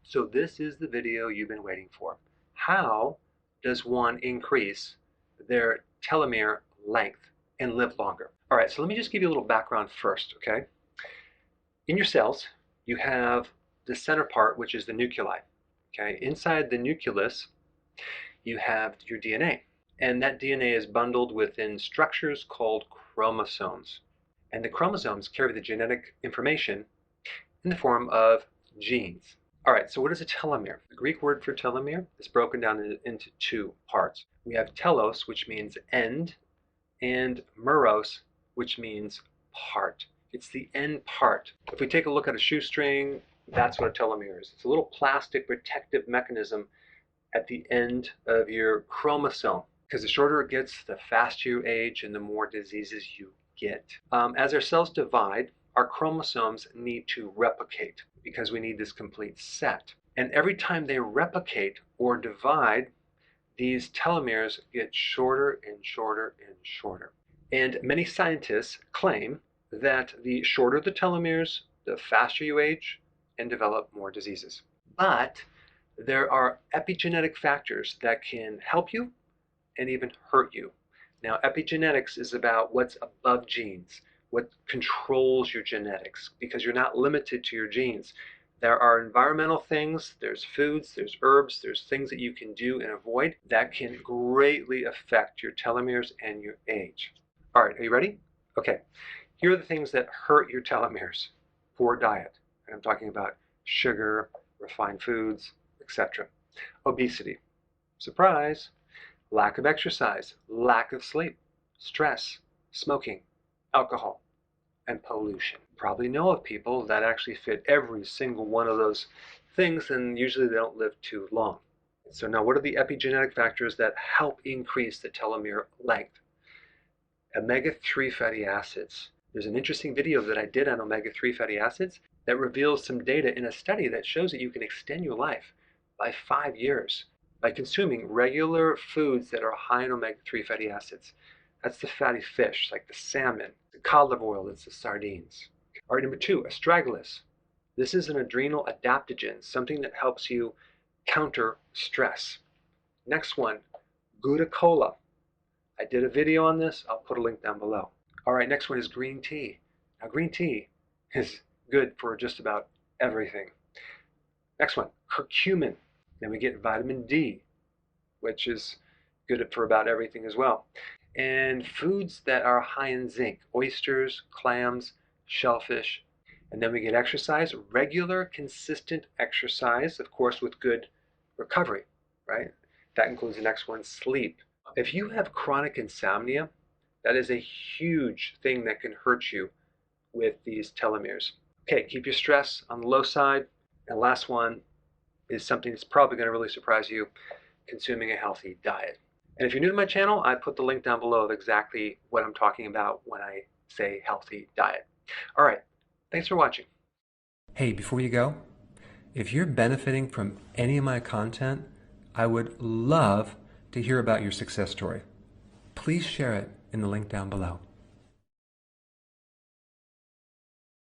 So this is the video you've been waiting for. How does one increase their telomere length and live longer? All right, so let me just give you a little background first, okay? In your cells, you have the center part, which is the nuclei, okay? Inside the nucleus, you have your DNA, and that DNA is bundled within structures called chromosomes. And the chromosomes carry the genetic information in the form of genes. All right, so what is a telomere? The Greek word for telomere is broken down into two parts. We have telos, which means end, and meros, which means part. It's the end part. If we take a look at a shoestring, that's what a telomere is. It's a little plastic protective mechanism at the end of your chromosome. Because the shorter it gets, the faster you age and the more diseases you get. As our cells divide, our chromosomes need to replicate because we need this complete set. And every time they replicate or divide, these telomeres get shorter and shorter and shorter. And many scientists claim that the shorter the telomeres, the faster you age and develop more diseases. But there are epigenetic factors that can help you and even hurt you. Now, epigenetics is about what's above genes, what controls your genetics, because you're not limited to your genes. There are environmental things, there's foods, there's herbs, there's things that you can do and avoid that can greatly affect your telomeres and your age. All right, are you ready? Okay, here are the things that hurt your telomeres. Poor diet, and I'm talking about sugar, refined foods, etc. Obesity, surprise, lack of exercise, lack of sleep, stress, smoking, alcohol, and pollution. Probably know of people that actually fit every single one of those things, and usually they don't live too long. So now, what are the epigenetic factors that help increase the telomere length? Omega-3 fatty acids. There's an interesting video that I did on omega-3 fatty acids that reveals some data in a study that shows that you can extend your life by 5 years by consuming regular foods that are high in omega-3 fatty acids. That's the fatty fish, like the salmon, the cod liver oil, that's the sardines. All right, number 2, astragalus. This is an adrenal adaptogen, something that helps you counter stress. Next one, Gouda cola. I did a video on this. I'll put a link down below. All right, next one is green tea. Now, green tea is good for just about everything. Next one, curcumin. Then we get vitamin D, which is good for about everything as well. And foods that are high in zinc, oysters, clams, shellfish. And then we get exercise, regular, consistent exercise, of course, with good recovery, right? That includes the next one, sleep. If you have chronic insomnia, that is a huge thing that can hurt you with these telomeres. Okay, keep your stress on the low side. And last one is something that's probably going to really surprise you, consuming a healthy diet. And if you're new to my channel, I put the link down below of exactly what I'm talking about when I say healthy diet. All right, thanks for watching. Hey, before you go, if you're benefiting from any of my content, I would love to hear about your success story. Please share it in the link down below.